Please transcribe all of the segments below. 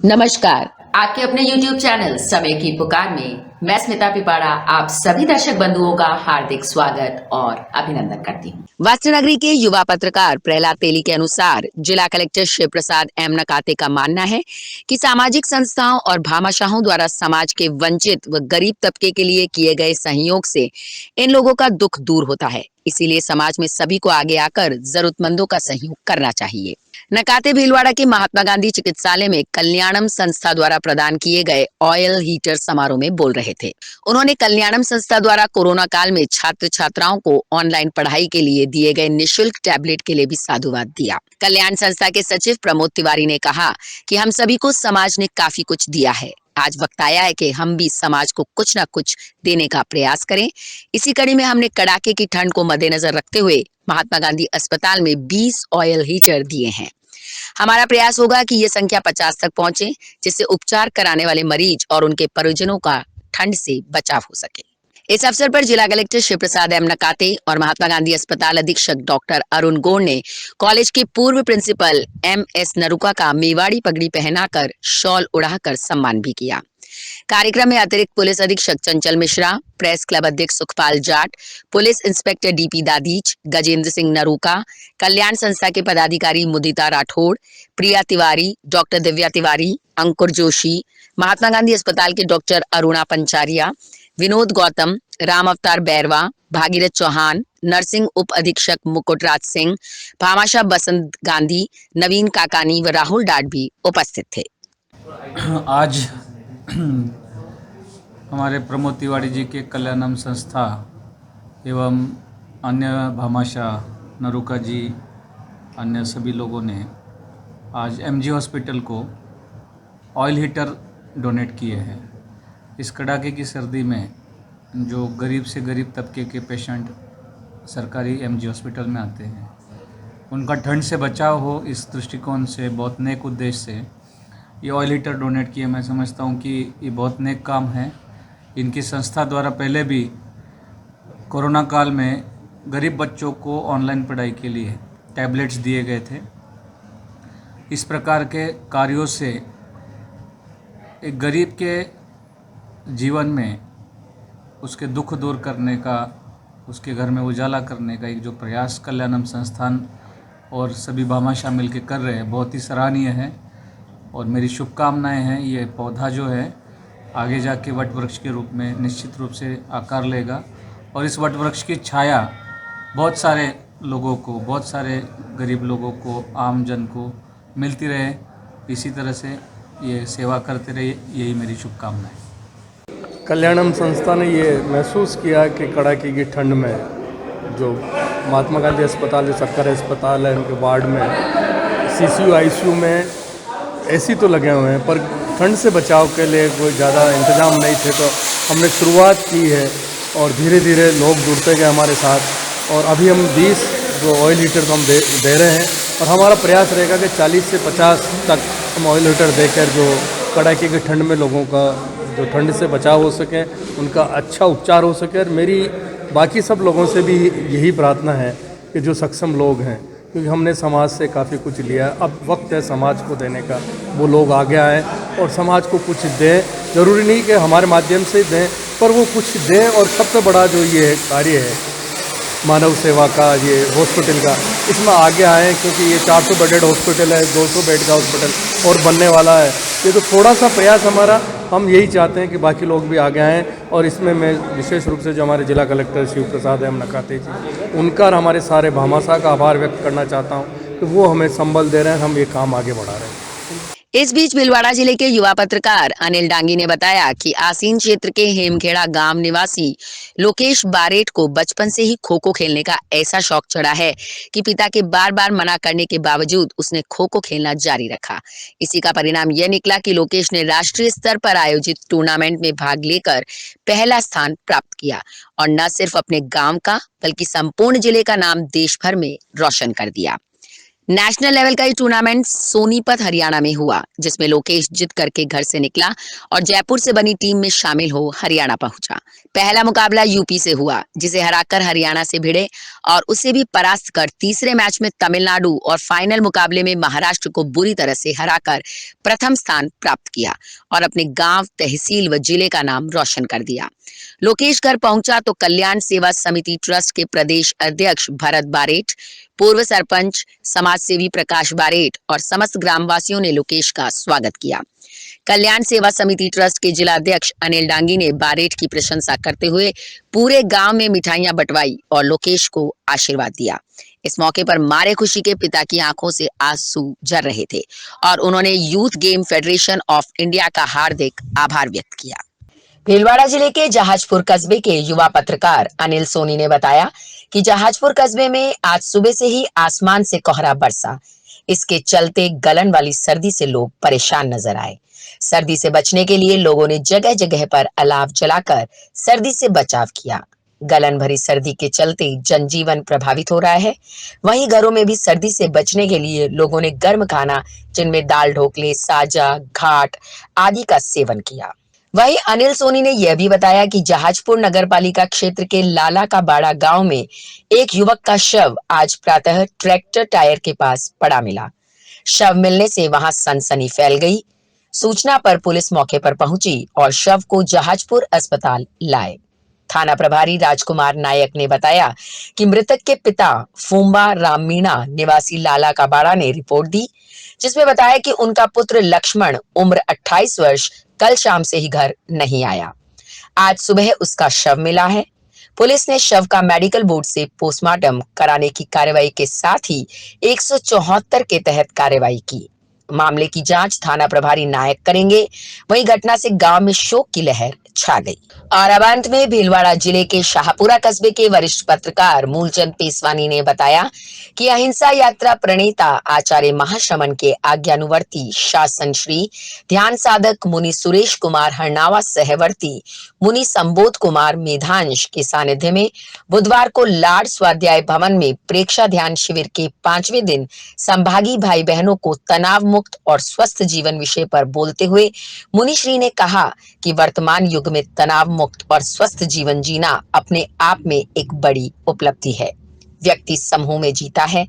नमस्कार। आपके अपने YouTube चैनल समय की पुकार में मैं स्मिता पिपाड़ा आप सभी दर्शक बंधुओं का हार्दिक स्वागत और अभिनंदन करती हूँ। वास्तुनगरी के युवा पत्रकार प्रहलाद तेली के अनुसार जिला कलेक्टर शिव प्रसाद एम नकाते का मानना है कि सामाजिक संस्थाओं और भामाशाहों द्वारा समाज के वंचित व गरीब तबके के लिए किए गए सहयोग से इन लोगों का दुख दूर होता है। इसीलिए समाज में सभी को आगे आकर जरूरतमंदों का सहयोग करना चाहिए। नकाते भीलवाड़ा के महात्मा गांधी चिकित्सालय में कल्याणम संस्था द्वारा प्रदान किए गए ऑयल हीटर समारोह में बोल रहे थे। उन्होंने कल्याणम संस्था द्वारा कोरोना काल में छात्र छात्राओं को ऑनलाइन पढ़ाई के लिए दिए गए निःशुल्क टैबलेट के लिए भी साधुवाद दिया। कल्याण संस्था के सचिव प्रमोद तिवारी ने कहा कि हम सभी को समाज ने काफी कुछ दिया है। आज वक्त आया है कि हम भी समाज को कुछ न कुछ देने का प्रयास करें। इसी कड़ी में हमने कड़ाके की ठंड को मद्देनजर रखते हुए महात्मा गांधी अस्पताल में 20 ऑयल हीटर दिए हैं। हमारा प्रयास होगा कि ये संख्या 50 तक पहुंचे, जिससे उपचार कराने वाले मरीज और उनके परिजनों का ठंड से बचाव हो सके। इस अवसर पर जिला कलेक्टर शिव प्रसाद एम नकाते और महात्मा गांधी अस्पताल अधीक्षक डॉक्टर अरुण गोड़ ने कॉलेज के पूर्व प्रिंसिपल MS नरुका का मेवाड़ी पगड़ी पहनाकर शॉल उड़ाकर सम्मान भी किया। कार्यक्रम में अतिरिक्त पुलिस अधीक्षक चंचल मिश्रा, प्रेस क्लब अध्यक्ष Sukhpal Jat, police inspector DP Dadhich, Gajendra Singh Naruka, कल्याण संस्था के पदाधिकारी मुदिता राठौड़, प्रिया तिवारी, डॉक्टर दिव्या तिवारी, अंकुर जोशी, महात्मा गांधी अस्पताल के डॉक्टर अरुणा पंचारिया, विनोद गौतम, राम अवतार बैरवा, भागीरथ चौहान, नर्सिंग उप अधीक्षक मुकुटराज सिंह, भामाशाह बसंत गांधी, नवीन काकानी व राहुल डाट भी उपस्थित थे। आज हमारे प्रमोद तिवारी जी के कल्याणम संस्था एवं अन्य भामाशाह नरुका जी अन्य सभी लोगों ने आज MG हॉस्पिटल को ऑयल हीटर डोनेट किए हैं। इस कड़ाके की सर्दी में जो गरीब से गरीब तबके के पेशेंट सरकारी MG हॉस्पिटल में आते हैं, उनका ठंड से बचाव हो, इस दृष्टिकोण से बहुत नेक उद्देश्य से ये ऑयल हीटर डोनेट किए। मैं समझता हूँ कि ये बहुत नेक काम है। इनकी संस्था द्वारा पहले भी कोरोना काल में गरीब बच्चों को ऑनलाइन पढ़ाई के लिए टैबलेट्स दिए गए थे। इस प्रकार के कार्यों से एक गरीब के जीवन में उसके दुख दूर करने का, उसके घर में उजाला करने का एक जो प्रयास कल्याणम संस्थान और सभी भामाशाह मिल के कर रहे हैं, बहुत ही सराहनीय है और मेरी शुभकामनाएं हैं। ये पौधा जो है आगे जाके वट वृक्ष के रूप में निश्चित रूप से आकार लेगा और इस वट वृक्ष की छाया बहुत सारे लोगों को, बहुत सारे गरीब लोगों को, आम जन को मिलती रहे। इसी तरह से ये सेवा करते रहे, यही मेरी शुभकामना है। कल्याणम संस्था ने ये महसूस किया कि कड़ाके की ठंड में जो महात्मा गांधी अस्पताल, जो सरकारी अस्पताल है, उनके वार्ड में CCU ICU में AC तो लगे हुए हैं, पर ठंड से बचाव के लिए कोई ज़्यादा इंतजाम नहीं थे, तो हमने शुरुआत की है और धीरे धीरे लोग जुड़ते गए हमारे साथ। और अभी हम 20 जो ऑयल हीटर को हम दे रहे हैं और हमारा प्रयास रहेगा कि 40 से 50 तक हम ऑयल हीटर देकर जो कड़ाके की ठंड में लोगों का जो ठंड से बचाव हो सके, उनका अच्छा उपचार हो सके। और मेरी बाकी सब लोगों से भी यही प्रार्थना है कि जो सक्षम लोग हैं, क्योंकि हमने समाज से काफ़ी कुछ लिया, अब वक्त है समाज को देने का, वो लोग आगे आए और समाज को कुछ दें। ज़रूरी नहीं कि हमारे माध्यम से दें, पर वो कुछ दें। और सबसे बड़ा जो ये कार्य है मानव सेवा का, ये हॉस्पिटल का, इसमें आगे आएँ, क्योंकि ये 400 बेडेड हॉस्पिटल है, 200 बेड का हॉस्पिटल और बनने वाला है। ये तो थोड़ा सा प्रयास हमारा, हम यही चाहते हैं कि बाकी लोग भी आगे आएँ। और इसमें मैं विशेष रूप से जो हमारे जिला कलेक्टर शिव प्रसाद एम नकाते जी, उनका और हमारे सारे भामाशाह का आभार व्यक्त करना चाहता हूँ कि वो हमें संबल दे रहे हैं, हम ये काम आगे बढ़ा रहे हैं। इस बीच भीलवाड़ा जिले के युवा पत्रकार अनिल डांगी ने बताया कि आसीन क्षेत्र के हेमखेड़ा गांव निवासी लोकेश बारेट को बचपन से ही खो खो खेलने का ऐसा शौक चढ़ा है कि पिता के बार बार मना करने के बावजूद उसने खो खो खेलना जारी रखा। इसी का परिणाम यह निकला कि लोकेश ने राष्ट्रीय स्तर पर आयोजित टूर्नामेंट में भाग लेकर पहला स्थान प्राप्त किया और न सिर्फ अपने गाँव का बल्कि संपूर्ण जिले का नाम देश भर में रोशन कर दिया। नेशनल लेवल का ये टूर्नामेंट सोनीपत हरियाणा में हुआ, जिसमें लोकेश जीत करके घर से निकला और जयपुर से बनी टीम में शामिल हो हरियाणा पहुंचा। पहला मुकाबला यूपी से हुआ, जिसे हराकर हरियाणा से भिड़े और उसे भी परास्त कर तीसरे मैच में तमिलनाडु और फाइनल मुकाबले में महाराष्ट्र को बुरी तरह से हराकर प्रथम स्थान प्राप्त किया और अपने गांव, तहसील व जिले का नाम रोशन कर दिया। लोकेश घर पहुंचा तो कल्याण सेवा समिति ट्रस्ट के प्रदेश अध्यक्ष भरत बारेट, पूर्व सरपंच समाज सेवी प्रकाश बारेट और समस्त ग्रामवासियों ने लोकेश का स्वागत किया। कल्याण सेवा समिति ट्रस्ट के जिला अध्यक्ष अनिल डांगी ने बारेट की प्रशंसा करते हुए पूरे गांव में मिठाइयां बंटवाई और लोकेश को आशीर्वाद दिया। इस मौके पर मारे खुशी के पिता की आंखों से आंसू झर रहे थे और उन्होंने youth game federation of India का हार्दिक आभार व्यक्त किया। भीलवाड़ा जिले के जहाजपुर कस्बे के युवा पत्रकार अनिल सोनी ने बताया कि जहाजपुर कस्बे में आज सुबह से ही आसमान से कोहरा बरसा। इसके चलते गलन वाली सर्दी से लोग परेशान नजर आए। सर्दी से बचने के लिए लोगों ने जगह जगह पर अलाव जलाकर सर्दी से बचाव किया। गलन भरी सर्दी के चलते जनजीवन प्रभावित हो रहा है। वहीं घरों में भी सर्दी से बचने के लिए लोगों ने गर्म खाना, जिनमें दाल ढोकले, साजा, घाट आदि का सेवन किया। वहीं अनिल सोनी ने यह भी बताया कि जहाजपुर नगरपालिका क्षेत्र के लाला का बाड़ा गांव में एक युवक का शव आज प्रातः ट्रैक्टर टायर के पास पड़ा मिला। शव मिलने से वहां सनसनी फैल गई। सूचना पर पुलिस मौके पर पहुंची और शव को जहाजपुर अस्पताल लाए। थाना प्रभारी राजकुमार नायक ने बताया कि मृतक के पिता फूंबा राम मीणा निवासी लाला का बाड़ा ने रिपोर्ट दी, जिसमें बताया कि उनका पुत्र लक्ष्मण उम्र 28 वर्ष कल शाम से ही घर नहीं आया। आज सुबह उसका शव मिला है। पुलिस ने शव का मेडिकल बोर्ड से पोस्टमार्टम कराने की कार्रवाई के साथ ही 174 के तहत कार्रवाई की। मामले की जांच थाना प्रभारी नायक करेंगे। वहीं घटना से गांव में शोक की लहर छा गई। और अब अंत में भीलवाड़ा जिले के शाहपुरा कस्बे के वरिष्ठ पत्रकार मूलचंद पेसवानी ने बताया कि अहिंसा यात्रा प्रणेता आचार्य महाश्रमण के आज्ञानुवर्ती शासन श्री ध्यान साधक मुनि सुरेश कुमार हरनावा सहवर्ती मुनि संबोध कुमार मेधांश के सानिध्य में बुधवार को लाड स्वाध्याय भवन में प्रेक्षा ध्यान शिविर के 5वें दिन संभागी भाई बहनों को तनाव मुक्त और स्वस्थ जीवन विषय पर बोलते हुए मुनिश्री ने कहा कि वर्तमान युग में तनाव मुक्त और स्वस्थ जीवन जीना अपने आप में एक बड़ी उपलब्धि है। व्यक्ति समूह में जीता है।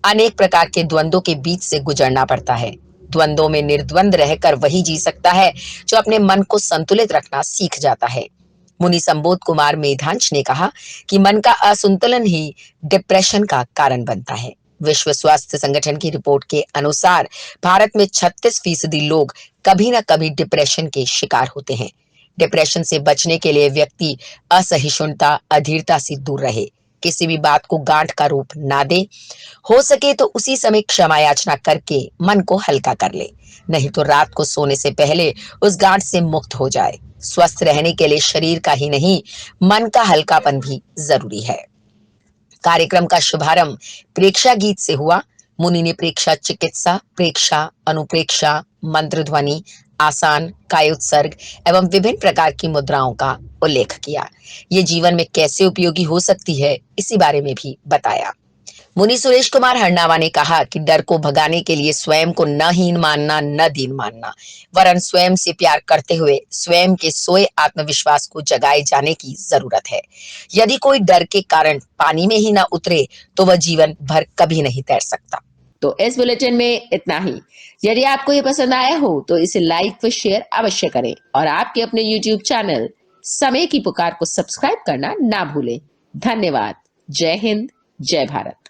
अनेक प्रकार के द्वंद्वों के बीच से गुजरना पड़ता है। द्वंद्वों में निर्द्वंद रहकर वही जी सकता है जो अपने मन को संतुलित रखना सीख जाता है। मुनि संबोध कुमार मेधांश ने कहा कि मन का असंतुलन ही डिप्रेशन का कारण बनता है। विश्व स्वास्थ्य संगठन की रिपोर्ट के अनुसार भारत में 36% लोग कभी न कभी डिप्रेशन के शिकार होते हैं। डिप्रेशन से बचने के लिए व्यक्ति असहिष्णुता, अधीरता से दूर रहे, किसी भी बात को गांठ का रूप ना दे, हो सके तो उसी समय क्षमा याचना करके मन को हल्का कर ले, नहीं तो रात को सोने से पहले उस गांठ से मुक्त हो जाए। स्वस्थ रहने के लिए शरीर का ही नहीं, मन का हल्कापन भी जरूरी है। कार्यक्रम का शुभारंभ प्रेक्षा गीत से हुआ। मुनि ने प्रेक्षा चिकित्सा, प्रेक्षा, अनुप्रेक्षा, मंत्र ध्वनि, आसान, कायोत्सर्ग एवं विभिन्न प्रकार की मुद्राओं का उल्लेख किया। ये जीवन में कैसे उपयोगी हो सकती है, इसी बारे में भी बताया। मुनि सुरेश कुमार हरनावा ने कहा कि डर को भगाने के लिए स्वयं को न हीन मानना, न दीन मानना, वरन स्वयं से प्यार करते हुए स्वयं के सोए आत्मविश्वास को जगाए जाने की जरूरत है। यदि कोई डर के कारण पानी में ही न उतरे तो वह जीवन भर कभी नहीं तैर सकता। तो इस बुलेटिन में इतना ही। यदि आपको ये पसंद आया हो तो इसे लाइक व शेयर अवश्य करें और आपके अपने YouTube चैनल समय की पुकार को सब्सक्राइब करना ना भूलें। धन्यवाद। जय हिंद, जय भारत।